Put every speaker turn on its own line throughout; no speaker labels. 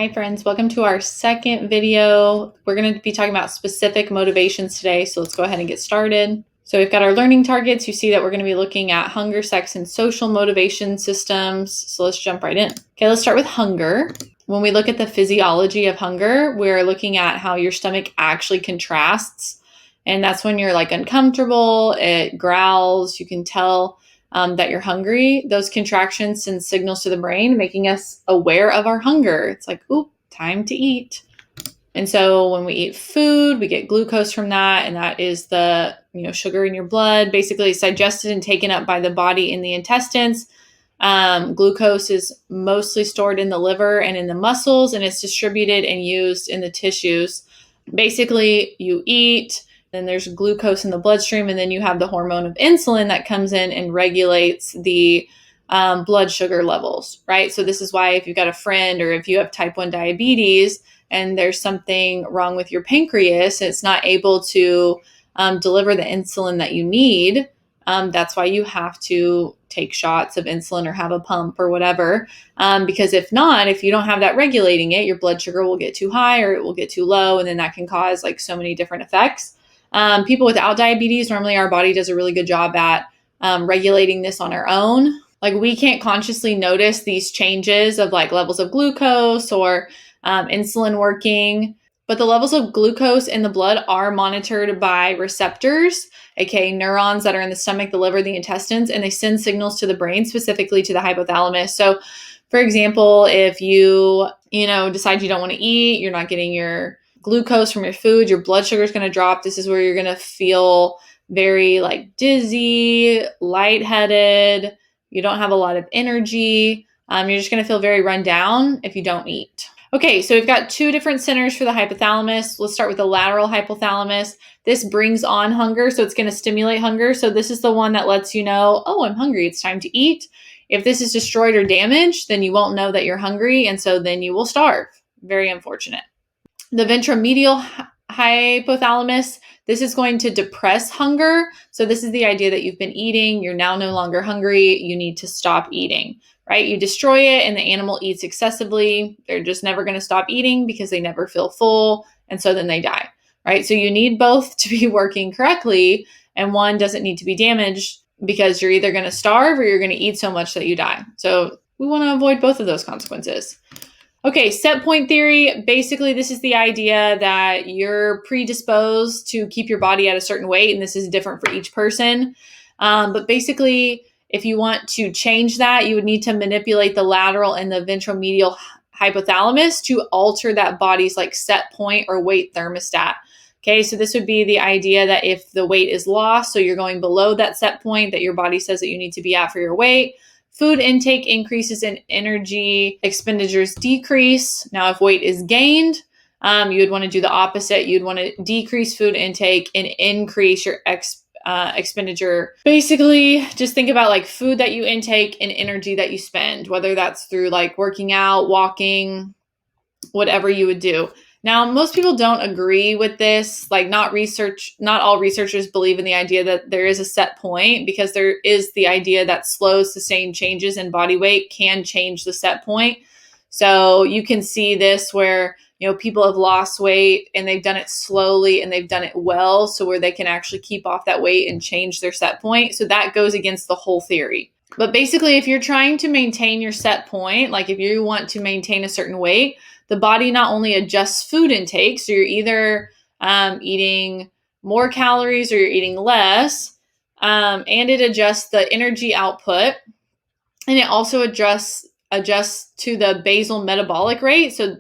Hi friends, welcome to our second video. We're going to be talking about specific motivations today, so let's go ahead and get started. So we've got our learning targets. You see that we're going to be looking at hunger, sex, and social motivation systems. So let's jump right in. Okay, let's start with hunger. When we look at the physiology of hunger, we're looking at how your stomach actually contrasts. And that's when you're like uncomfortable, it growls, you can tell that you're hungry. Those contractions send signals to the brain, making us aware of our hunger. It's like, ooh, time to eat. And so when we eat food, we get glucose from that, and that is the sugar in your blood. Basically, it's digested and taken up by the body in the intestines. Glucose is mostly stored in the liver and in the muscles, and it's distributed and used in the tissues. Basically, you eat, then there's glucose in the bloodstream, and then you have the hormone of insulin that comes in and regulates the blood sugar levels, right? So this is why if you've got a friend or if you have type 1 diabetes and there's something wrong with your pancreas, it's not able to deliver the insulin that you need. That's why you have to take shots of insulin or have a pump or whatever. Because if not, if you don't have that regulating it, your blood sugar will get too high or it will get too low. And then that can cause like so many different effects. People without diabetes, normally our body does a really good job at regulating this on our own. Like we can't consciously notice these changes of like levels of glucose or insulin working. But the levels of glucose in the blood are monitored by receptors, aka neurons that are in the stomach, the liver, the intestines, and they send signals to the brain, specifically to the hypothalamus. So, for example, if you decide you don't want to eat, you're not getting your glucose from your food, your blood sugar is going to drop. This is where you're going to feel very like dizzy, lightheaded. You don't have a lot of energy. You're just going to feel very run down if you don't eat. Okay, so we've got two different centers for the hypothalamus. Let's start with the lateral hypothalamus. This brings on hunger, so it's going to stimulate hunger. So this is the one that lets you know, oh, I'm hungry, it's time to eat. If this is destroyed or damaged, then you won't know that you're hungry, and so then you will starve. Very unfortunate. The ventromedial hypothalamus, this is going to depress hunger. So this is the idea that you've been eating, you're now no longer hungry, you need to stop eating. Right? You destroy it and the animal eats excessively. They're just never going to stop eating because they never feel full. And so then they die, right? So you need both to be working correctly. And one doesn't need to be damaged because you're either going to starve or you're going to eat so much that you die. So we want to avoid both of those consequences. Okay, set point theory. Basically, this is the idea that you're predisposed to keep your body at a certain weight. And this is different for each person. But basically, if you want to change that, you would need to manipulate the lateral and the ventromedial hypothalamus to alter that body's like set point or weight thermostat. Okay, so this would be the idea that if the weight is lost, so you're going below that set point that your body says that you need to be at for your weight, food intake increases and energy expenditures decrease. Now, if weight is gained, you would want to do the opposite. You'd want to decrease food intake and increase your expenditure. Basically, just think about like food that you intake and energy that you spend, whether that's through like working out, walking, whatever you would do. Now, most people don't agree with this. Like not all researchers believe in the idea that there is a set point, because there is the idea that slow, sustained changes in body weight can change the set point. So you can see this where people have lost weight and they've done it slowly and they've done it well, so where they can actually keep off that weight and change their set point. So that goes against the whole theory. But basically, if you're trying to maintain your set point, like if you want to maintain a certain weight, the body not only adjusts food intake, so you're either eating more calories or you're eating less, and it adjusts the energy output, and it also adjusts to the basal metabolic rate. So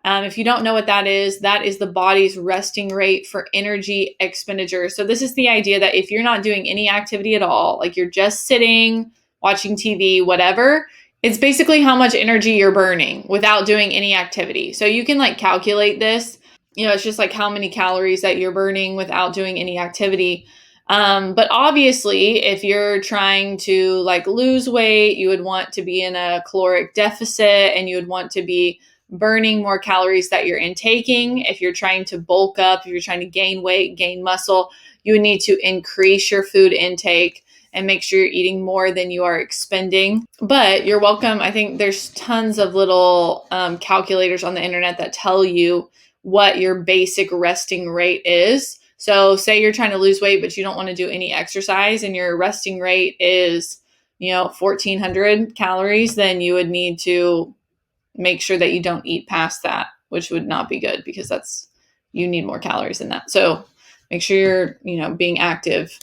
if you don't know what that is the body's resting rate for energy expenditure. So this is the idea that if you're not doing any activity at all, like you're just sitting, watching TV, whatever, it's basically how much energy you're burning without doing any activity. So you can like calculate this. It's just like how many calories that you're burning without doing any activity. But obviously, if you're trying to like lose weight, you would want to be in a caloric deficit and you would want to be burning more calories that you're intaking. If you're trying to bulk up, if you're trying to gain weight, gain muscle, you would need to increase your food intake. and make sure you're eating more than you are expending. But you're welcome. I think there's tons of little calculators on the internet that tell you what your basic resting rate is. So say you're trying to lose weight, but you don't want to do any exercise and your resting rate is, 1,400 calories, then you would need to make sure that you don't eat past that, which would not be good because you need more calories than that. So make sure you're, being active.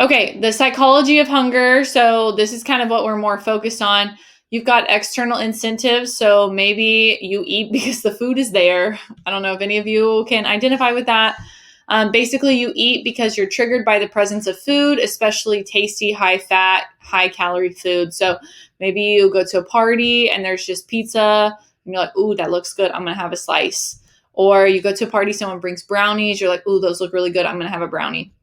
Okay, the psychology of hunger. So this is kind of what we're more focused on. You've got external incentives. So maybe you eat because the food is there. I don't know if any of you can identify with that. Basically, you eat because you're triggered by the presence of food, especially tasty, high fat, high calorie food. So maybe you go to a party and there's just pizza and you're like, ooh, that looks good. I'm going to have a slice. Or you go to a party, someone brings brownies. You're like, ooh, those look really good. I'm going to have a brownie.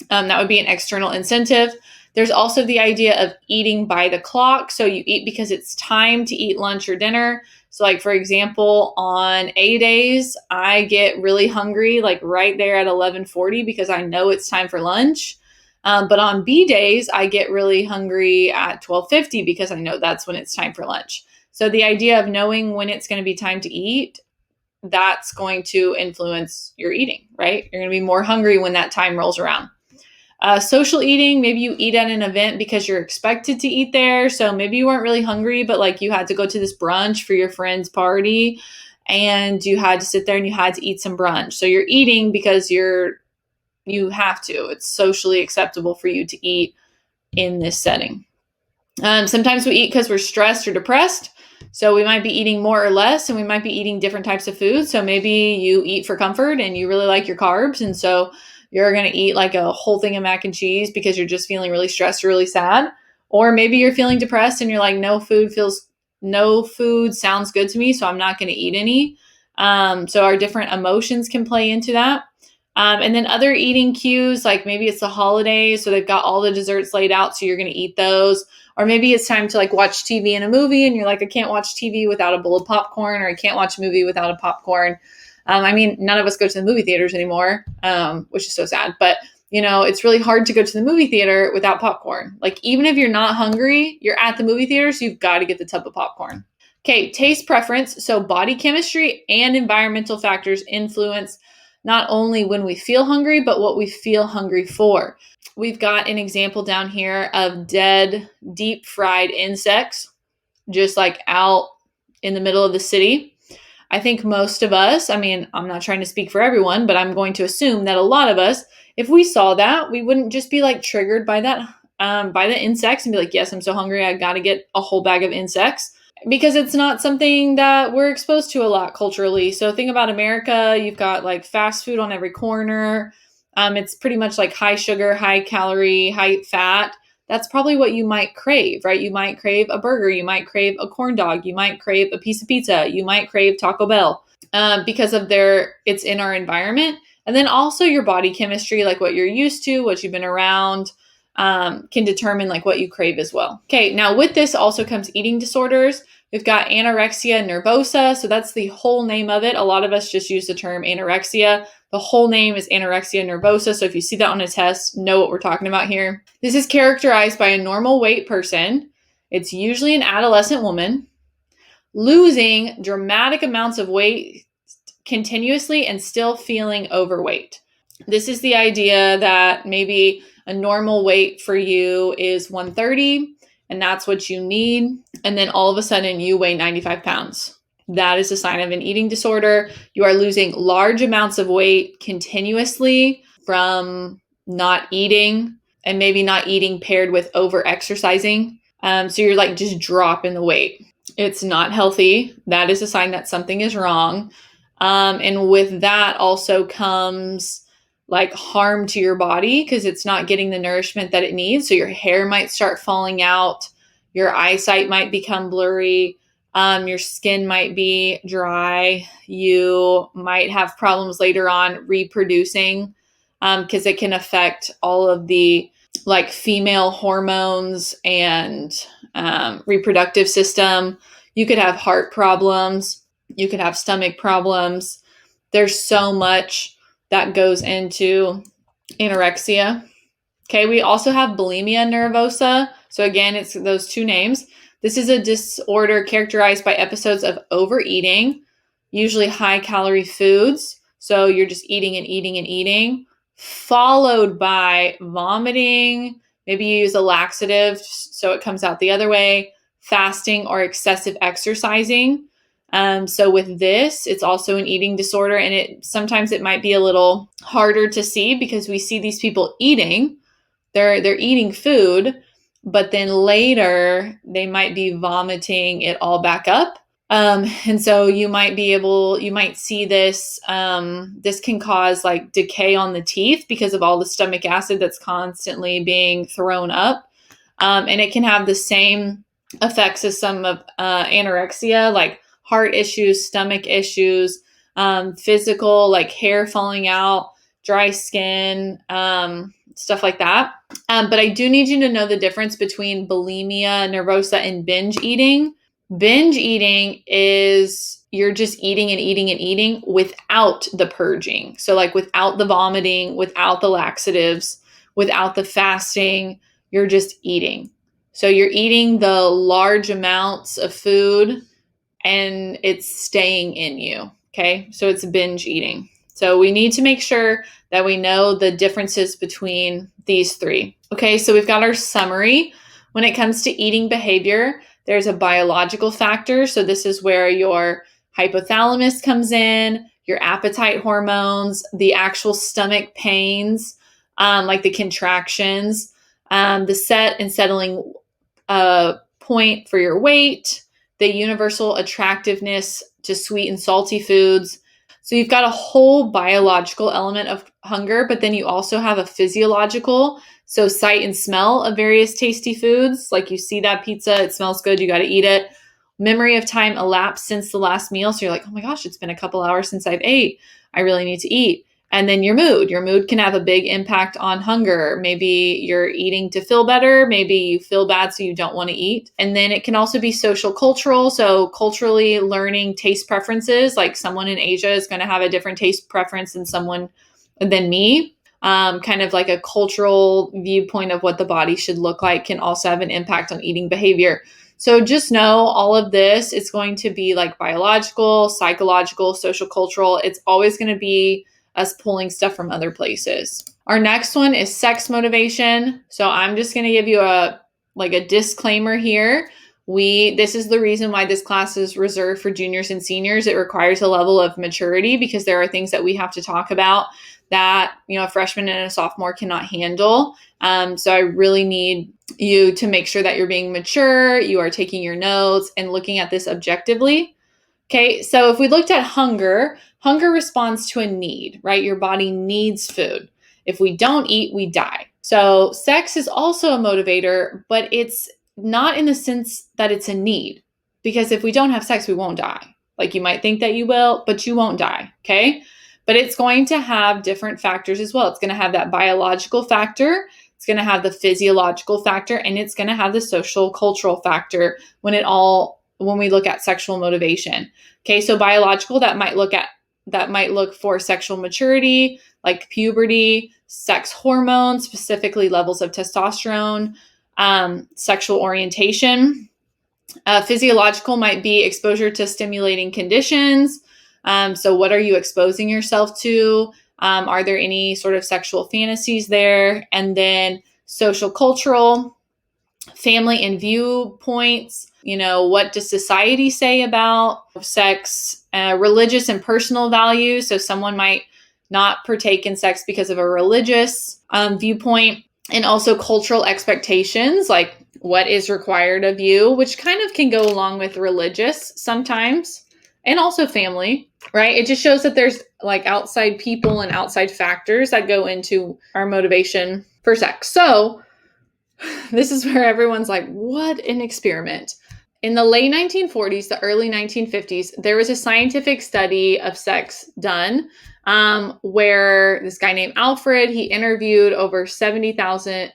That would be an external incentive. There's also the idea of eating by the clock. So you eat because it's time to eat lunch or dinner. So like, for example, on A days, I get really hungry, like right there at 11:40 because I know it's time for lunch. But on B days, I get really hungry at 12:50 because I know that's when it's time for lunch. So the idea of knowing when it's going to be time to eat, that's going to influence your eating, right? You're going to be more hungry when that time rolls around. Social eating, maybe you eat at an event because you're expected to eat there. So maybe you weren't really hungry, but like you had to go to this brunch for your friend's party and you had to sit there and you had to eat some brunch. So you're eating because you have to. It's socially acceptable for you to eat in this setting. Sometimes we eat because we're stressed or depressed. So we might be eating more or less, and we might be eating different types of food. So maybe you eat for comfort and you really like your carbs. And so you're going to eat like a whole thing of mac and cheese because you're just feeling really stressed or really sad. Or maybe you're feeling depressed and you're like, no food sounds good to me, so I'm not going to eat any. So our different emotions can play into that. And then other eating cues, like maybe it's the holidays, so they've got all the desserts laid out, so you're going to eat those. Or maybe it's time to like watch TV and a movie, and you're like, I can't watch TV without a bowl of popcorn, or I can't watch a movie without a popcorn. None of us go to the movie theaters anymore, which is so sad. But, it's really hard to go to the movie theater without popcorn. Like, even if you're not hungry, you're at the movie theater, so you've got to get the tub of popcorn. Okay, taste preference. So body chemistry and environmental factors influence not only when we feel hungry, but what we feel hungry for. We've got an example down here of dead, deep fried insects, just like out in the middle of the city. I think most of us, I'm not trying to speak for everyone, but I'm going to assume that a lot of us, if we saw that, we wouldn't just be like triggered by that, by the insects and be like, yes, I'm so hungry, I got to get a whole bag of insects. Because it's not something that we're exposed to a lot culturally. So think about America, you've got like fast food on every corner. It's pretty much like high sugar, high calorie, high fat. That's probably what you might crave, right? You might crave a burger. You might crave a corn dog. You might crave a piece of pizza. You might crave Taco Bell because of it's in our environment. And then also your body chemistry, like what you're used to, what you've been around, can determine like what you crave as well. Okay, now with this also comes eating disorders. We've got anorexia nervosa. So that's the whole name of it. A lot of us just use the term anorexia. The whole name is anorexia nervosa. So if you see that on a test, know what we're talking about here. This is characterized by a normal weight person. It's usually an adolescent woman losing dramatic amounts of weight continuously and still feeling overweight. This is the idea that maybe a normal weight for you is 130 and that's what you need. And then all of a sudden you weigh 95 pounds. That is a sign of an eating disorder. You are losing large amounts of weight continuously from not eating, and maybe not eating paired with over exercising. So you're like just dropping the weight. It's not healthy. That is a sign that something is wrong. And with that also comes like harm to your body because it's not getting the nourishment that it needs. So your hair might start falling out. Your eyesight might become blurry. Your skin might be dry. You might have problems later on reproducing because it can affect all of the like female hormones and reproductive system. You could have heart problems. You could have stomach problems. There's so much that goes into anorexia. Okay, we also have bulimia nervosa. So again, it's those two names. This is a disorder characterized by episodes of overeating, usually high-calorie foods. So you're just eating and eating and eating, followed by vomiting. Maybe you use a laxative so it comes out the other way, fasting, or excessive exercising. So with this, it's also an eating disorder, and sometimes it might be a little harder to see because we see these people eating. They're eating food, but then later they might be vomiting it all back up. And so you might see this. This can cause like decay on the teeth because of all the stomach acid that's constantly being thrown up. And it can have the same effects as some of anorexia, like heart issues, stomach issues, physical, like hair falling out, dry skin, stuff like that. But I do need you to know the difference between bulimia nervosa and binge eating. Binge eating is you're just eating and eating and eating without the purging. So like without the vomiting, without the laxatives, without the fasting, you're just eating. So you're eating the large amounts of food and it's staying in you. Okay. So it's binge eating. So we need to make sure that we know the differences between these three. Okay. So we've got our summary. When it comes to eating behavior, there's a biological factor. So this is where your hypothalamus comes in, your appetite hormones, the actual stomach pains, like the contractions, the set and settling point for your weight, the universal attractiveness to sweet and salty foods. So you've got a whole biological element of hunger, but then you also have a physiological. So sight and smell of various tasty foods. Like you see that pizza, it smells good, you got to eat it. Memory of time elapsed since the last meal. So you're like, oh my gosh, it's been a couple hours since I've ate. I really need to eat. And then your mood can have a big impact on hunger. Maybe you're eating to feel better. Maybe you feel bad, so you don't want to eat. And then it can also be social cultural. So culturally learning taste preferences, like someone in Asia is going to have a different taste preference than me. Kind of like a cultural viewpoint of what the body should look like can also have an impact on eating behavior. So just know all of this is going to be like biological, psychological, social cultural. It's always going to be us pulling stuff from other places. Our next one is sex motivation. So I'm just going to give you a disclaimer here. This is the reason why this class is reserved for juniors and seniors. It requires a level of maturity because there are things that we have to talk about that, a freshman and a sophomore cannot handle. So I really need you to make sure that you're being mature, you are taking your notes and looking at this objectively. Okay, so if we looked at hunger responds to a need, right? Your body needs food. If we don't eat, we die. So sex is also a motivator, but it's not in the sense that it's a need. Because if we don't have sex, we won't die. Like you might think that you will, but you won't die, okay? But it's going to have different factors as well. It's going to have that biological factor, it's going to have the physiological factor, and it's going to have the social cultural factor when we look at sexual motivation. Okay, so biological, that might look for sexual maturity, like puberty, sex hormones, specifically levels of testosterone, sexual orientation. Physiological might be exposure to stimulating conditions. So what are you exposing yourself to? Are there any sort of sexual fantasies there? And then social cultural, family and viewpoints. What does society say about sex? Religious and personal values. So someone might not partake in sex because of a religious viewpoint. And also cultural expectations, like what is required of you, which kind of can go along with religious sometimes. And also family, right? It just shows that there's like outside people and outside factors that go into our motivation for sex. So this is where everyone's like, what an experiment. In the late 1940s, the early 1950s, there was a scientific study of sex done where this guy named Alfred, he interviewed over 17,000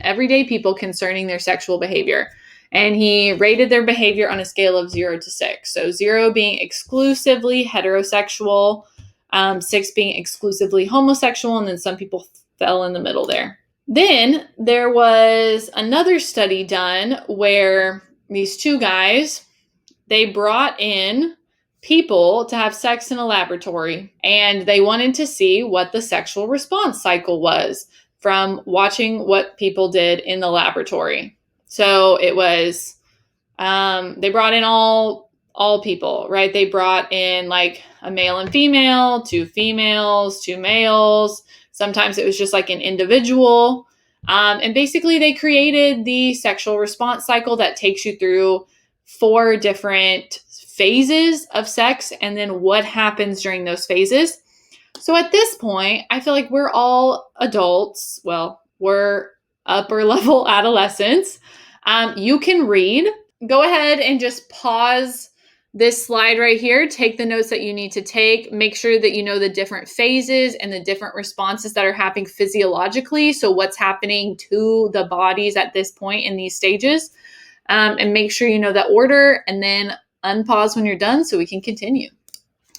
everyday people concerning their sexual behavior. And he rated their behavior on a scale of 0 to 6. So 0 being exclusively heterosexual, 6 being exclusively homosexual, and then some people the L in the middle there. Then there was another study done where these two guys, they brought in people to have sex in a laboratory, and they wanted to see what the sexual response cycle was from watching what people did in the laboratory. So it was, they brought in all people, right? They brought in like a male and female, two females, two males. Sometimes it was just like an individual. And basically they created the sexual response cycle that takes you through 4 different phases of sex and then what happens during those phases. So at this point, I feel like we're all adults. Well, we're upper level adolescents. You can read. Go ahead and just pause this slide right here. Take the notes that you need to take. Make sure that you know the different phases and the different responses that are happening physiologically. So what's happening to the bodies at this point in these stages. And make sure you know that order, and then unpause when you're done so we can continue.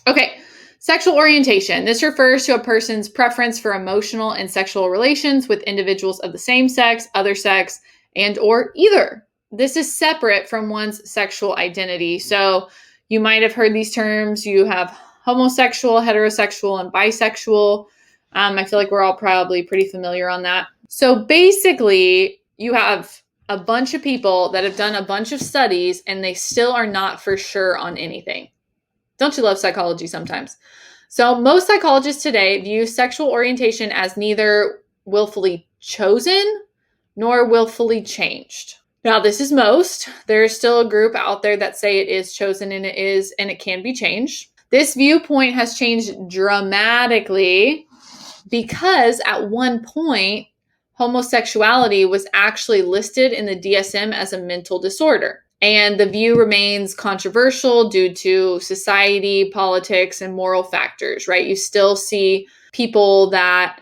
Okay, sexual orientation. This refers to a person's preference for emotional and sexual relations with individuals of the same sex, other sex, and or either. This is separate from one's sexual identity. So you might have heard these terms. You have homosexual, heterosexual, and bisexual. I feel like we're all probably pretty familiar on that. So basically, you have a bunch of people that have done a bunch of studies and they still are not for sure on anything. Don't you love psychology sometimes? So most psychologists today view sexual orientation as neither willfully chosen nor willfully changed. Now, this is most. There's still a group out there that say it is chosen and it can be changed. This viewpoint has changed dramatically because at one point, homosexuality was actually listed in the DSM as a mental disorder. And the view remains controversial due to society, politics, and moral factors, right? You still see people that,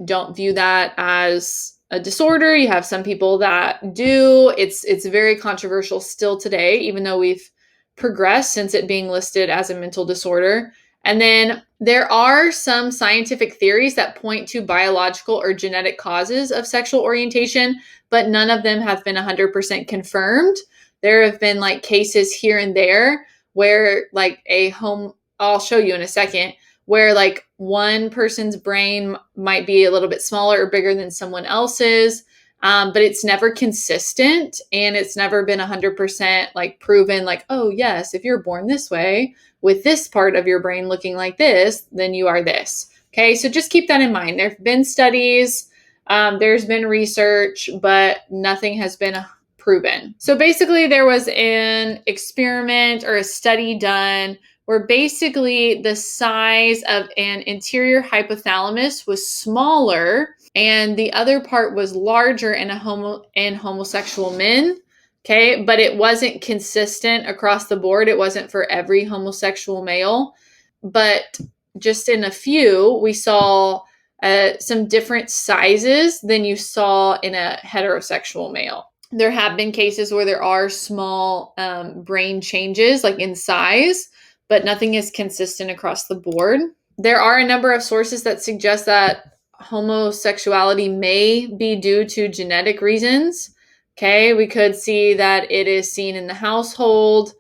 don't view that as a disorder. You have some people that do. It's very controversial still today, even though we've progressed since it being listed as a mental disorder. And then there are some scientific theories that point to biological or genetic causes of sexual orientation, but none of them have been 100% confirmed. There have been like cases here and there where like I'll show you in a second, where like one person's brain might be a little bit smaller or bigger than someone else's, but it's never consistent and it's never been 100% like proven like, oh yes, if you're born this way with this part of your brain looking like this, then you are this. Okay, so just keep that in mind. There have been studies, there's been research, but nothing has been proven. So basically there was an experiment or a study done where basically the size of an interior hypothalamus was smaller and the other part was larger in homosexual men. Okay, but it wasn't consistent across the board. It wasn't for every homosexual male, but just in a few, we saw some different sizes than you saw in a heterosexual male. There have been cases where there are small brain changes, like in size, but nothing is consistent across the board. There are a number of sources that suggest that homosexuality may be due to genetic reasons. Okay, we could see that it is seen in the household.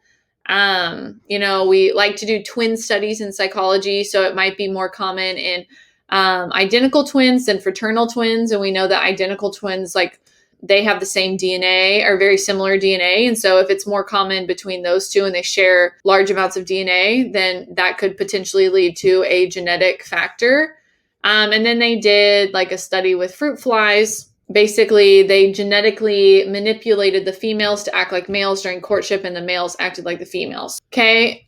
We like to do twin studies in psychology, so it might be more common in identical twins than fraternal twins. And we know that identical twins, like they have the same DNA or very similar DNA. And so if it's more common between those two and they share large amounts of DNA, then that could potentially lead to a genetic factor. And then they did like a study with fruit flies. Basically, they genetically manipulated the females to act like males during courtship and the males acted like the females. Okay.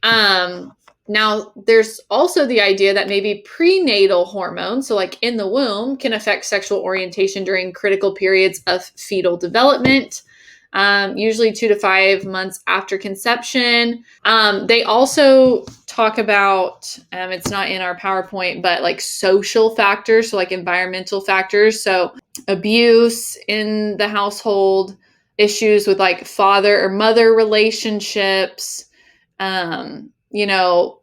Now, there's also the idea that maybe prenatal hormones, so like in the womb, can affect sexual orientation during critical periods of fetal development, usually 2 to 5 months after conception. They also talk about, it's not in our PowerPoint, but like social factors, so like environmental factors. So abuse in the household, issues with like father or mother relationships,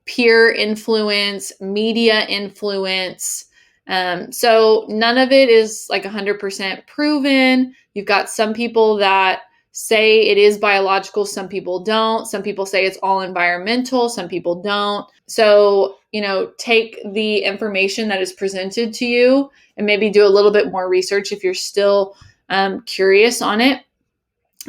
peer influence, media influence, So none of it is like 100% proven. You've got some people that say it is biological, some people don't. Some people say it's all environmental, some people don't. So, take the information that is presented to you and maybe do a little bit more research if you're still curious on it.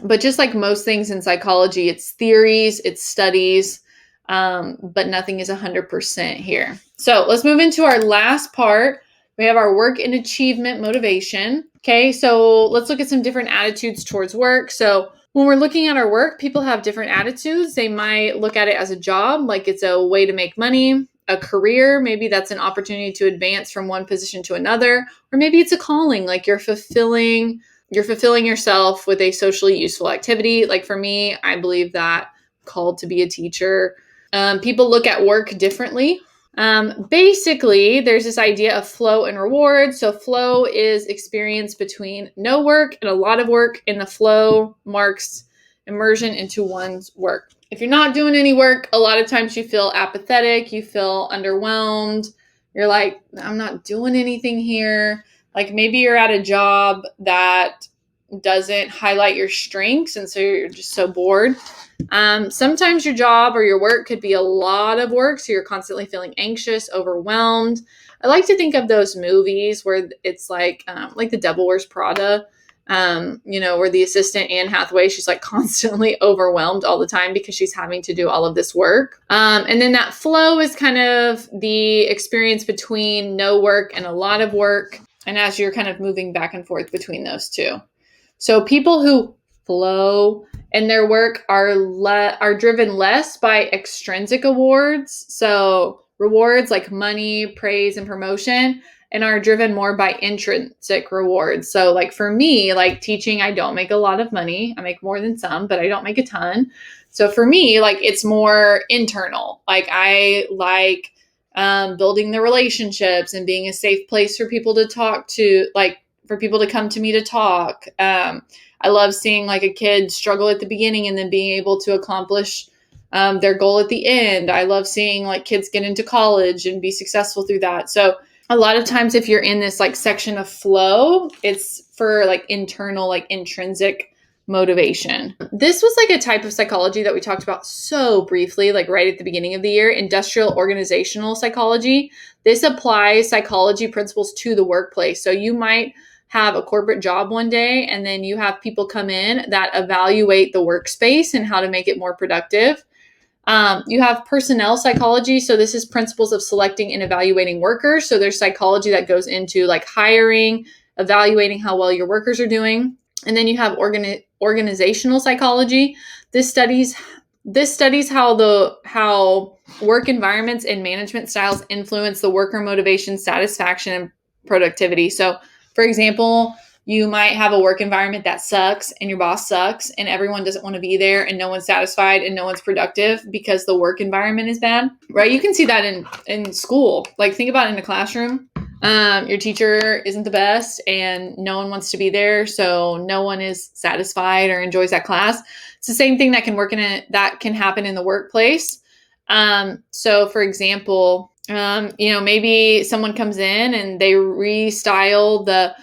But just like most things in psychology, it's theories, it's studies, but nothing is 100% here. So let's move into our last part. We have our work and achievement motivation. Okay, so let's look at some different attitudes towards work. So when we're looking at our work, people have different attitudes. They might look at it as a job, like it's a way to make money, a career, maybe that's an opportunity to advance from one position to another, or maybe it's a calling, like you're fulfilling yourself with a socially useful activity. Like for me, I believe that I'm called to be a teacher. People look at work differently. Basically, there's this idea of flow and reward. So flow is experience between no work and a lot of work, and the flow marks immersion into one's work. If you're not doing any work, a lot of times you feel apathetic, you feel underwhelmed. You're like, I'm not doing anything here. Like maybe you're at a job that doesn't highlight your strengths, and so you're just so bored. Sometimes your job or your work could be a lot of work, so you're constantly feeling anxious, overwhelmed. I like to think of those movies where it's like The Devil Wears Prada, where the assistant Anne Hathaway, she's like constantly overwhelmed all the time because she's having to do all of this work. And then that flow is kind of the experience between no work and a lot of work, and as you're kind of moving back and forth between those two. So people who flow in their work are driven less by extrinsic awards, so rewards like money, praise, and promotion, and are driven more by intrinsic rewards. So like for me, like teaching, I don't make a lot of money. I make more than some, but I don't make a ton. So for me, like it's more internal. Like I like building the relationships and being a safe place for people to talk to, like for people to come to me to talk. I love seeing like a kid struggle at the beginning and then being able to accomplish their goal at the end. I love seeing like kids get into college and be successful through that. So a lot of times if you're in this like section of flow, it's for like internal, like intrinsic motivation. This was like a type of psychology that we talked about so briefly, like right at the beginning of the year, industrial organizational psychology. This applies psychology principles to the workplace. So you might have a corporate job one day, and then you have people come in that evaluate the workspace and how to make it more productive. You have personnel psychology. So this is principles of selecting and evaluating workers. So there's psychology that goes into like hiring, evaluating how well your workers are doing. And then you have organizational psychology. This studies how work environments and management styles influence the worker motivation, satisfaction, and productivity. So, for example, you might have a work environment that sucks and your boss sucks and everyone doesn't want to be there and no one's satisfied and no one's productive because the work environment is bad, right? You can see that in school. Like think about it in a classroom. Your teacher isn't the best and no one wants to be there, so no one is satisfied or enjoys that class. It's the same thing that can happen in the workplace. So for example, maybe someone comes in and they restyle the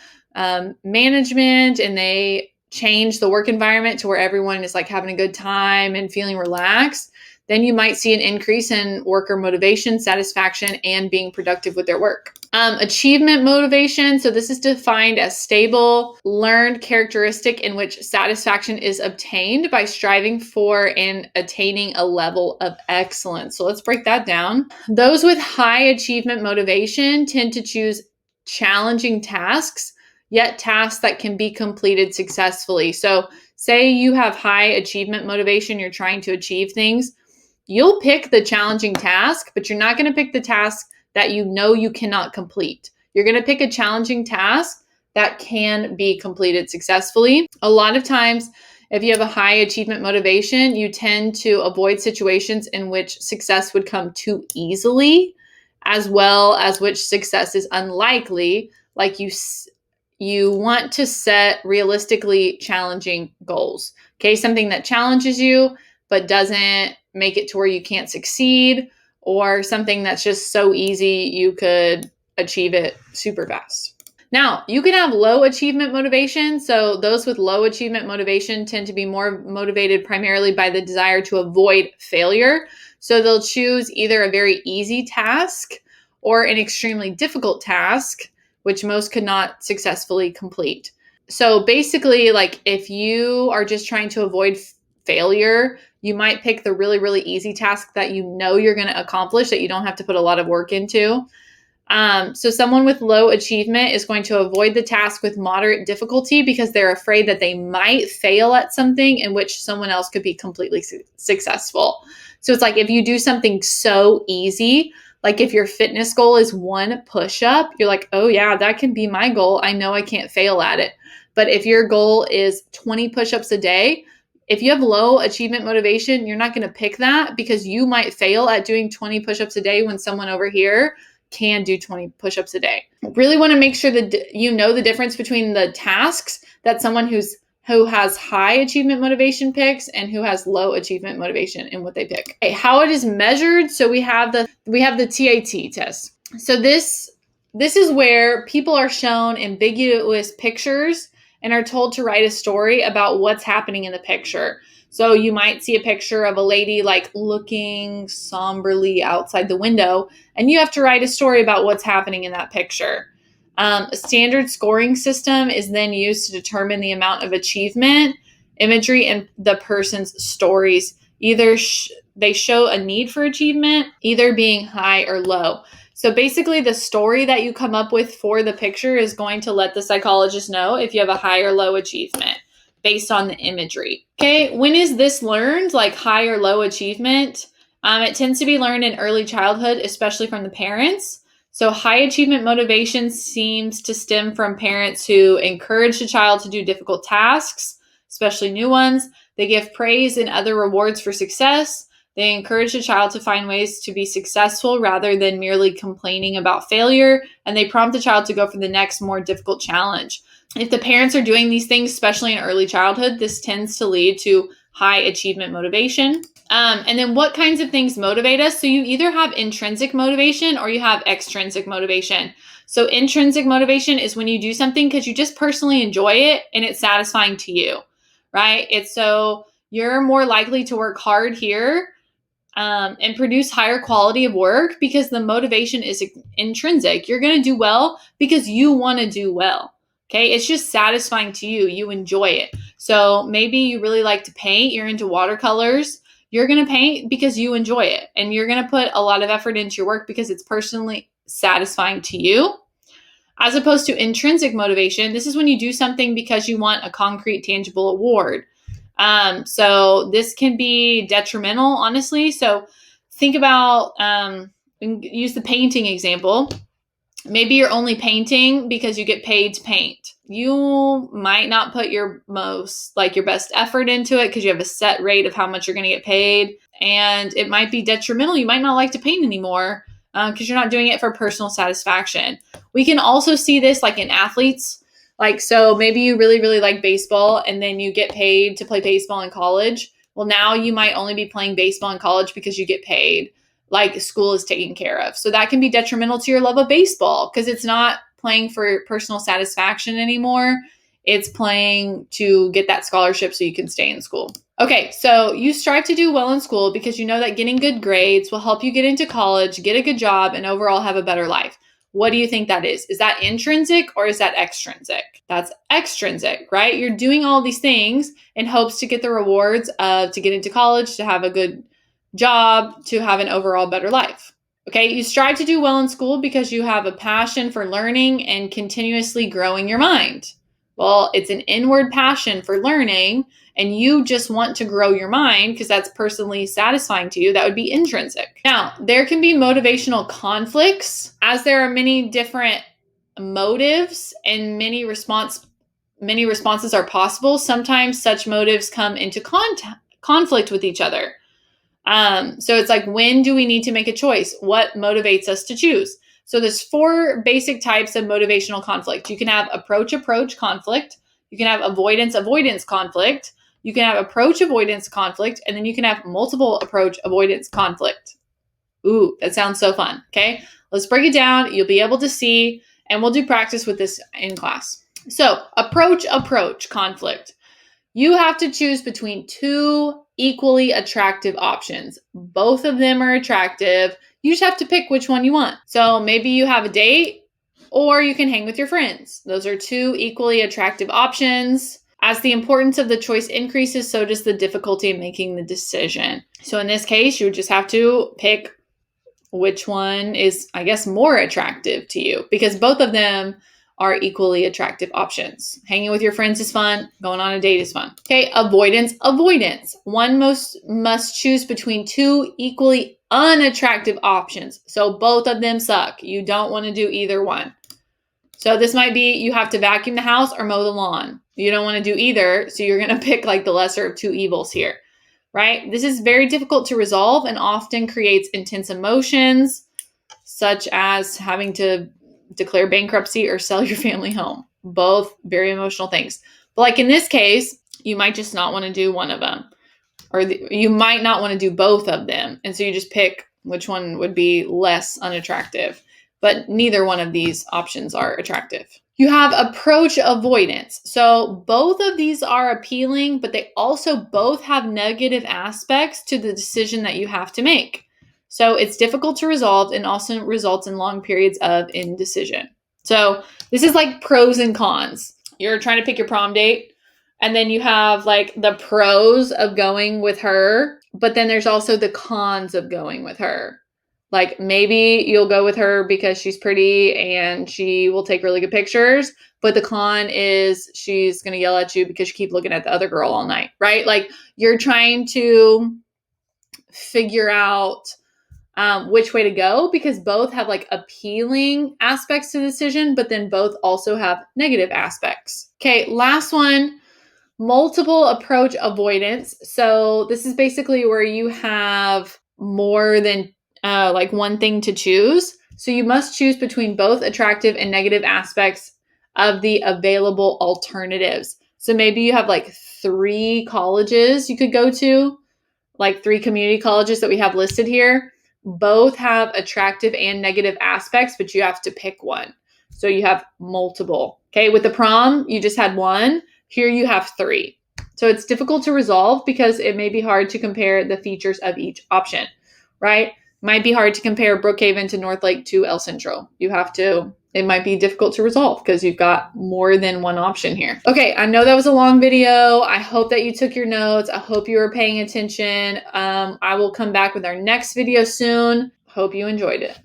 management and they change the work environment to where everyone is like having a good time and feeling relaxed. Then you might see an increase in worker motivation, satisfaction, and being productive with their work. Achievement motivation. So this is defined as stable, learned characteristic in which satisfaction is obtained by striving for and attaining a level of excellence. So let's break that down. Those with high achievement motivation tend to choose challenging tasks, yet tasks that can be completed successfully. So say you have high achievement motivation, you're trying to achieve things. You'll pick the challenging task, but you're not going to pick the task that you know you cannot complete. You're going to pick a challenging task that can be completed successfully. A lot of times, if you have a high achievement motivation, you tend to avoid situations in which success would come too easily, as well as which success is unlikely. Like you want to set realistically challenging goals. Okay, something that challenges you but doesn't make it to where you can't succeed, or something that's just so easy you could achieve it super fast. Now, you can have low achievement motivation. So those with low achievement motivation tend to be more motivated primarily by the desire to avoid failure. So they'll choose either a very easy task or an extremely difficult task, which most could not successfully complete. So basically, like if you are just trying to avoid failure, you might pick the really, really easy task that you know you're going to accomplish, that you don't have to put a lot of work into. So someone with low achievement is going to avoid the task with moderate difficulty because they're afraid that they might fail at something in which someone else could be completely successful. So it's like if you do something so easy, like if your fitness goal is 1 push-up, you're like, oh yeah, that can be my goal. I know I can't fail at it. But if your goal is 20 push-ups a day, if you have low achievement motivation, you're not going to pick that because you might fail at doing 20 push-ups a day when someone over here can do 20 push-ups a day. Really want to make sure that you know the difference between the tasks that someone who has high achievement motivation picks and who has low achievement motivation in what they pick. Okay, how it is measured. So we have the TAT test. So this is where people are shown ambiguous pictures and are told to write a story about what's happening in the picture. So you might see a picture of a lady like looking somberly outside the window, and you have to write a story about what's happening in that picture. A standard scoring system is then used to determine the amount of achievement, imagery, and the person's stories. Either they show a need for achievement, either being high or low. So basically, the story that you come up with for the picture is going to let the psychologist know if you have a high or low achievement based on the imagery. Okay, when is this learned, like high or low achievement? It tends to be learned in early childhood, especially from the parents. So high achievement motivation seems to stem from parents who encourage the child to do difficult tasks, especially new ones. They give praise and other rewards for success. They encourage the child to find ways to be successful rather than merely complaining about failure. And they prompt the child to go for the next more difficult challenge. If the parents are doing these things, especially in early childhood, this tends to lead to high achievement motivation. And then what kinds of things motivate us? So you either have intrinsic motivation or you have extrinsic motivation. So intrinsic motivation is when you do something because you just personally enjoy it and it's satisfying to you, right? It's so you're more likely to work hard here and produce higher quality of work because the motivation is intrinsic. You're going to do well because you want to do well. Okay, it's just satisfying to you. You enjoy it. So maybe you really like to paint. You're into watercolors. You're going to paint because you enjoy it. And you're going to put a lot of effort into your work because it's personally satisfying to you. As opposed to intrinsic motivation, this is when you do something because you want a concrete, tangible award. So this can be detrimental, honestly. So think about, use the painting example. Maybe you're only painting because you get paid to paint. You might not put your best effort into it because you have a set rate of how much you're going to get paid. And it might be detrimental. You might not like to paint anymore because you're not doing it for personal satisfaction. We can also see this like in athletes. So maybe you really, really like baseball and then you get paid to play baseball in college. Well, now you might only be playing baseball in college because you get paid, like school is taken care of. So that can be detrimental to your love of baseball because it's not playing for personal satisfaction anymore. It's playing to get that scholarship so you can stay in school. Okay, so you strive to do well in school because you know that getting good grades will help you get into college, get a good job, and overall have a better life. What do you think that is? Is that intrinsic or is that extrinsic? That's extrinsic, right? You're doing all these things in hopes to get the rewards of to get into college, to have a good job, to have an overall better life. Okay, you strive to do well in school because you have a passion for learning and continuously growing your mind. Well, it's an inward passion for learning and you just want to grow your mind because that's personally satisfying to you. That would be intrinsic. Now, there can be motivational conflicts as there are many different motives and many responses are possible. Sometimes such motives come into conflict with each other. So it's like, when do we need to make a choice? What motivates us to choose? So there's 4 basic types of motivational conflict. You can have approach conflict. You can have avoidance conflict. You can have approach avoidance conflict. And then you can have multiple approach avoidance conflict. Ooh, that sounds so fun. Okay, let's break it down. You'll be able to see, and we'll do practice with this in class. So, approach conflict. You have to choose between two equally attractive options. Both of them are attractive. You just have to pick which one you want. So maybe you have a date or you can hang with your friends. Those are two equally attractive options. As the importance of the choice increases, so does the difficulty in making the decision. So in this case, you would just have to pick which one is, I guess, more attractive to you, because both of them are equally attractive options. Hanging with your friends is fun. Going on a date is fun. Okay, avoidance. One must choose between two equally unattractive options. So both of them suck. You don't want to do either one. So this might be you have to vacuum the house or mow the lawn. You don't want to do either, so you're going to pick like the lesser of two evils here, right? This is very difficult to resolve and often creates intense emotions, such as having to declare bankruptcy or sell your family home. Both very emotional things. But like in this case, you might just not want to do one of them, or you might not want to do both of them. And so you just pick which one would be less unattractive. But neither one of these options are attractive. You have approach avoidance. So both of these are appealing, but they also both have negative aspects to the decision that you have to make. So it's difficult to resolve and also results in long periods of indecision. So this is like pros and cons. You're trying to pick your prom date, and then you have like the pros of going with her, but then there's also the cons of going with her. Like maybe you'll go with her because she's pretty and she will take really good pictures, but the con is she's going to yell at you because you keep looking at the other girl all night, right? Like you're trying to figure out which way to go, because both have like appealing aspects to the decision, but then both also have negative aspects. Okay, last one, multiple approach avoidance. So this is basically where you have more than like one thing to choose. So you must choose between both attractive and negative aspects of the available alternatives. So maybe you have like 3 colleges you could go to, like 3 community colleges that we have listed here. Both have attractive and negative aspects, but you have to pick one. So you have multiple. Okay, with the prom, you just had 1. Here you have 3. So it's difficult to resolve because it may be hard to compare the features of each option, right? Might be hard to compare Brookhaven to Northlake to El Centro. It might be difficult to resolve because you've got more than one option here. Okay, I know that was a long video. I hope that you took your notes. I hope you were paying attention. I will come back with our next video soon. Hope you enjoyed it.